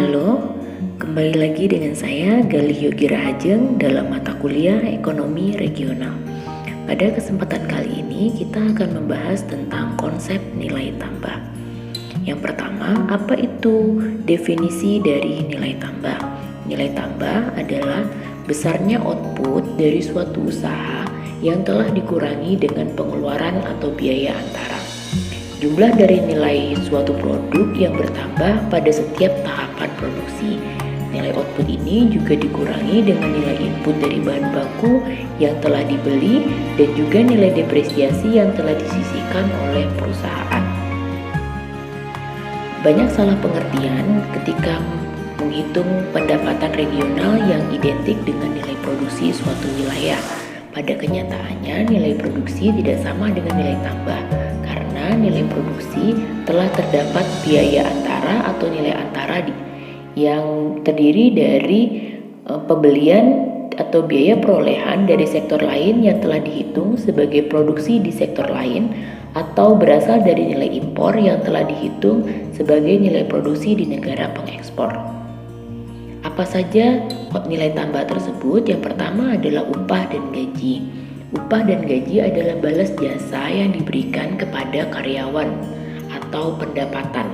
Halo, kembali lagi dengan saya Galih Yogi Rahajeng dalam mata kuliah Ekonomi Regional. Pada kesempatan kali ini kita akan membahas tentang konsep nilai tambah. Yang pertama, apa itu definisi dari nilai tambah? Nilai tambah adalah besarnya output dari suatu usaha yang telah dikurangi dengan pengeluaran atau biaya antara. Jumlah dari nilai suatu produk yang bertambah pada setiap tahapan produksi. Nilai output ini juga dikurangi dengan nilai input dari bahan baku yang telah dibeli dan juga nilai depresiasi yang telah disisihkan oleh perusahaan. Banyak salah pengertian ketika menghitung pendapatan regional yang identik dengan nilai produksi suatu wilayah. Pada kenyataannya, nilai produksi tidak sama dengan nilai tambah karena nilai produksi telah terdapat biaya antara atau nilai antara yang terdiri dari pembelian atau biaya perolehan dari sektor lain yang telah dihitung sebagai produksi di sektor lain atau berasal dari nilai impor yang telah dihitung sebagai nilai produksi di negara pengekspor. Apa saja nilai tambah tersebut? Yang pertama adalah upah dan gaji. Upah dan gaji adalah balas jasa yang diberikan kepada karyawan atau pendapatan.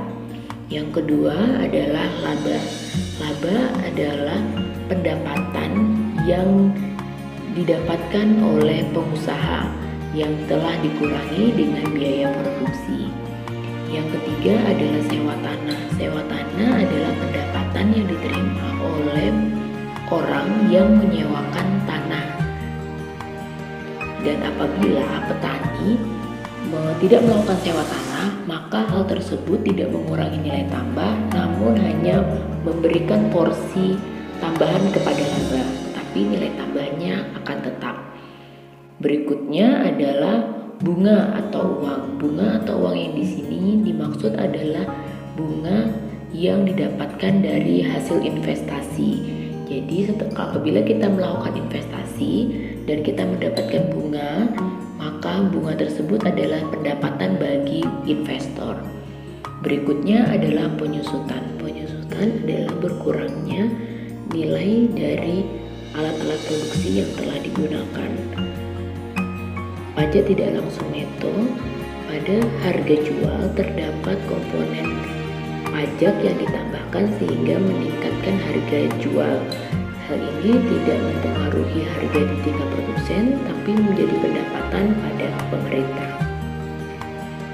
Yang kedua adalah laba. Laba adalah pendapatan yang didapatkan oleh pengusaha yang telah dikurangi dengan biaya produksi. Yang ketiga adalah sewa tanah. Sewa tanah adalah pendapatan yang diterima oleh orang yang menyewakan tanah. Dan apabila petani tidak melakukan sewa tanah, maka hal tersebut tidak mengurangi nilai tambah, namun hanya memberikan porsi tambahan kepada laba, tetapi nilai tambahnya akan tetap. Berikutnya adalah bunga atau uang. Bunga atau uang yang di sini dimaksud adalah bunga yang didapatkan dari hasil investasi. Jadi apabila kita melakukan investasi dan kita mendapatkan bunga, maka bunga tersebut adalah pendapatan bagi investor. Berikutnya adalah penyusutan. Penyusutan adalah berkurangnya nilai dari alat-alat produksi yang telah digunakan. Pajak tidak langsung neto. Pada harga jual terdapat komponen pajak yang ditambahkan sehingga meningkatkan harga jual. Hal ini tidak mempengaruhi harga di tingkat produsen, tapi menjadi pendapatan pada pemerintah.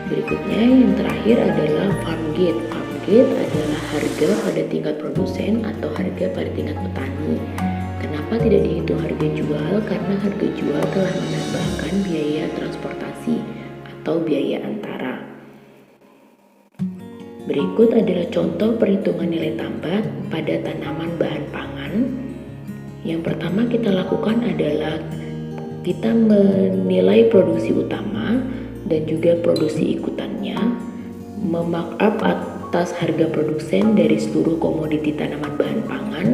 Berikutnya yang terakhir adalah farm gate. Farm gate adalah harga pada tingkat produsen atau harga pada tingkat petani. Kenapa tidak dihitung harga jual? Karena harga jual telah menambahkan biaya transportasi atau biaya antara. Berikut adalah contoh perhitungan nilai tambah pada tanaman bahan pangan. Yang pertama kita lakukan adalah kita menilai produksi utama dan juga produksi ikutannya, memarkup atas harga produsen dari seluruh komoditi tanaman bahan pangan,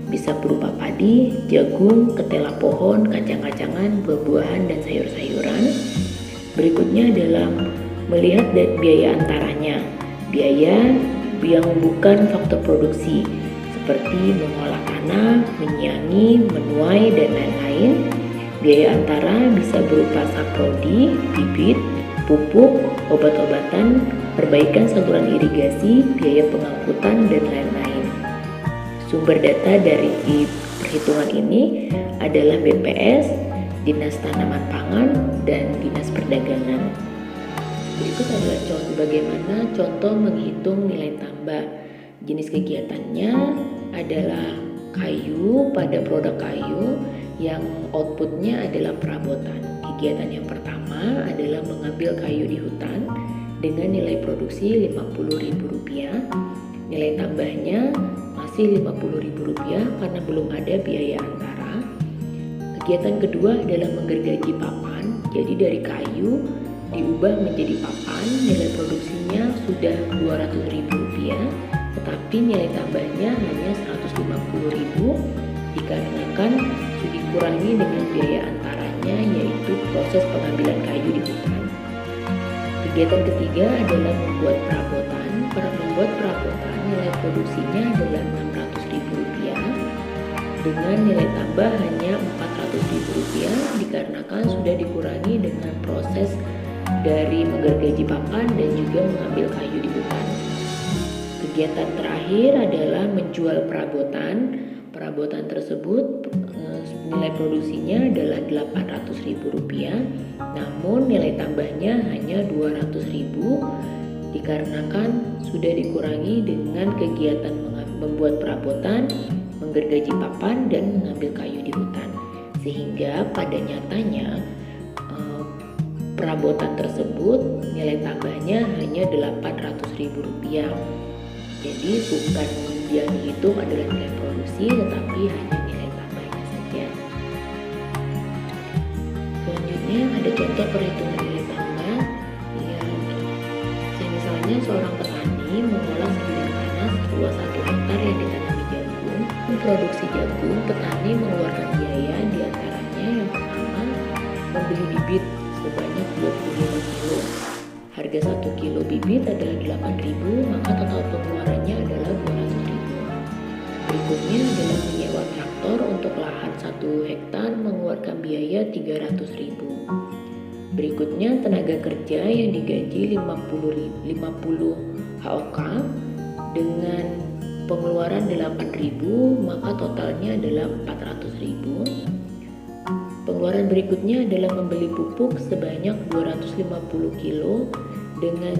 bisa berupa padi, jagung, ketela pohon, kacang-kacangan, buah-buahan, dan sayur-sayuran. Berikutnya adalah melihat biaya antaranya, biaya yang bukan faktor produksi seperti mengolah tanah, menyiangi, menuai, dan lain-lain. Biaya antara bisa berupa saprodi, bibit, pupuk, obat-obatan, perbaikan saluran irigasi, biaya pengangkutan, dan lain-lain. Sumber data dari perhitungan ini adalah BPS, Dinas Tanaman Pangan, dan Dinas Perdagangan. Berikut adalah bagaimana contoh menghitung nilai tambah. Jenis kegiatannya adalah kayu pada produk kayu yang outputnya adalah perabotan. Kegiatan yang pertama adalah mengambil kayu di hutan dengan nilai produksi Rp50.000. Nilai tambahnya masih Rp50.000 karena belum ada biaya antara. Kegiatan kedua adalah menggergaji papan. Jadi dari kayu diubah menjadi papan, nilai produksinya sudah Rp200.000, tetapi nilai tambahnya hanya Rp150.000 dikarenakan sudah dikurangi dengan biaya antaranya, yaitu proses pengambilan kayu di hutan. Kegiatan ketiga adalah membuat perabotan. Para membuat perabotan perabotan nilai produksinya adalah Rp600.000 dengan nilai tambah hanya Rp400.000 dikarenakan sudah dikurangi dengan proses dari menggergaji pakan dan juga mengambil kayu di hutan. Kegiatan terakhir adalah menjual perabotan. Perabotan tersebut nilai produksinya adalah Rp800.000, namun nilai tambahnya hanya Rp200.000 dikarenakan sudah dikurangi dengan kegiatan membuat perabotan, menggergaji papan, dan mengambil kayu di hutan. Sehingga pada nyatanya perabotan tersebut nilai tambahnya hanya Rp800.000. Jadi bukan yang dihitung adalah nilai produksi, tetapi hanya nilai tambahnya saja. Selanjutnya ada contoh perhitungan nilai tambah. Misalnya seorang petani mengolah sebidang tanah seluas 1 hektar yang ditanami jagung. Memproduksi jagung, petani mengeluarkan biaya diantaranya yang pertama membeli bibit sebanyak 25 kilo. Harga 1 kilo bibit adalah Rp8.000, maka total pengeluarannya adalah Rp200.000. Berikutnya adalah menyewa traktor untuk lahan 1 hektar mengeluarkan biaya Rp300.000. Berikutnya tenaga kerja yang digaji 50 HOK dengan pengeluaran Rp8.000, maka totalnya adalah Rp400.000. Pengeluaran berikutnya adalah membeli pupuk sebanyak 250 kilo dengan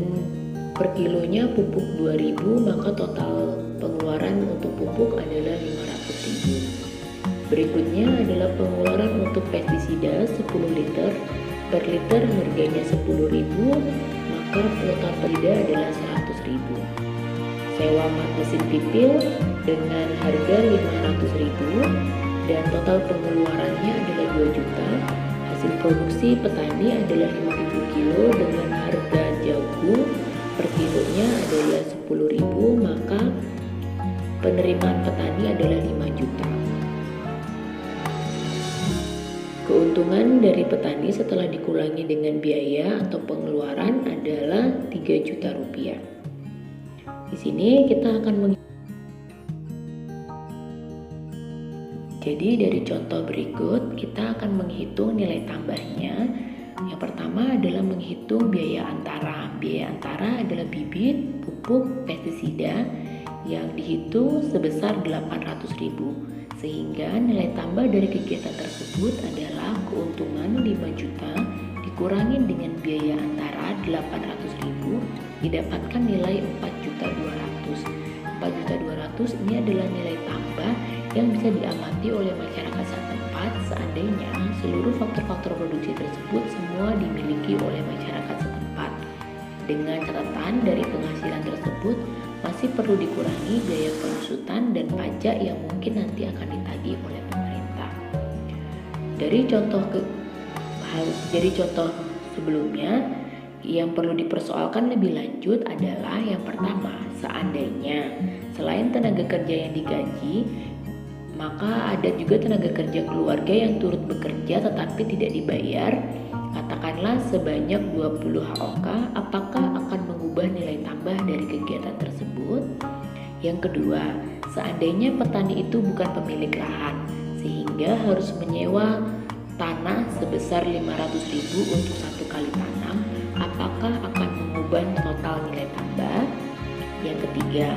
per kilonya pupuk Rp2.000, maka total pengeluaran untuk pupuk adalah Rp500.000. Berikutnya adalah pengeluaran untuk pestisida 10 liter. Per liter harganya Rp10.000, maka total pestisida adalah Rp100.000. Sewa mesin pipil dengan harga Rp500.000 dan total pengeluarannya adalah Rp2 juta. Hasil produksi petani adalah 5.000 kilo dengan harga jagung per kilonya adalah Rp10.000, maka penerimaan petani adalah 5 juta. Keuntungan dari petani setelah dikurangi dengan biaya atau pengeluaran adalah Rp3 juta. Di sini kita akan Jadi dari contoh berikut kita akan menghitung nilai tambahnya. Yang pertama adalah menghitung biaya antara. Biaya antara adalah bibit, pupuk, pestisida yang dihitung sebesar Rp800.000. Sehingga nilai tambah dari kegiatan tersebut adalah keuntungan 5 juta dikurangi dengan biaya antara Rp800.000 didapatkan nilai Rp4.200.000. Rp4.200.000 ini adalah nilai tambah yang bisa diamati oleh masyarakat setempat seandainya seluruh faktor-faktor produksi tersebut semua dimiliki oleh masyarakat setempat. Dengan catatan dari penghasilan tersebut masih perlu dikurangi biaya pengusutan dan pajak yang mungkin nanti akan ditagih oleh pemerintah. Dari contoh sebelumnya yang perlu dipersoalkan lebih lanjut adalah yang pertama, seandainya selain tenaga kerja yang digaji, maka ada juga tenaga kerja keluarga yang turut bekerja tetapi tidak dibayar, katakanlah sebanyak 20 HOK, apakah akan mengubah nilai tambah dari kegiatan tersebut? Yang kedua, seandainya petani itu bukan pemilik lahan sehingga harus menyewa tanah sebesar Rp500.000 untuk 1 kali tanam, apakah akan mengubah total nilai tambah? Yang ketiga,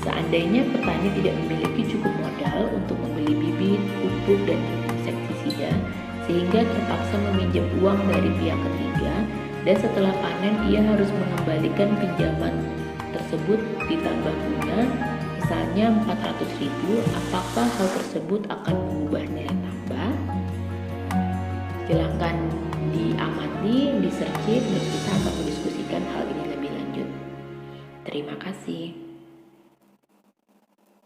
seandainya petani tidak memiliki cukup modal untuk membeli bibit, pupuk, dan insektisida sehingga terpaksa meminjam uang dari pihak ketiga dan setelah panen ia harus mengembalikan pinjaman tersebut ditambah bunga misalnya Rp400.000, apakah hal tersebut akan mengubah nilai tambah? Silakan diamati, disearching, dan kita akan mendiskusikan hal ini lebih lanjut. Terima kasih.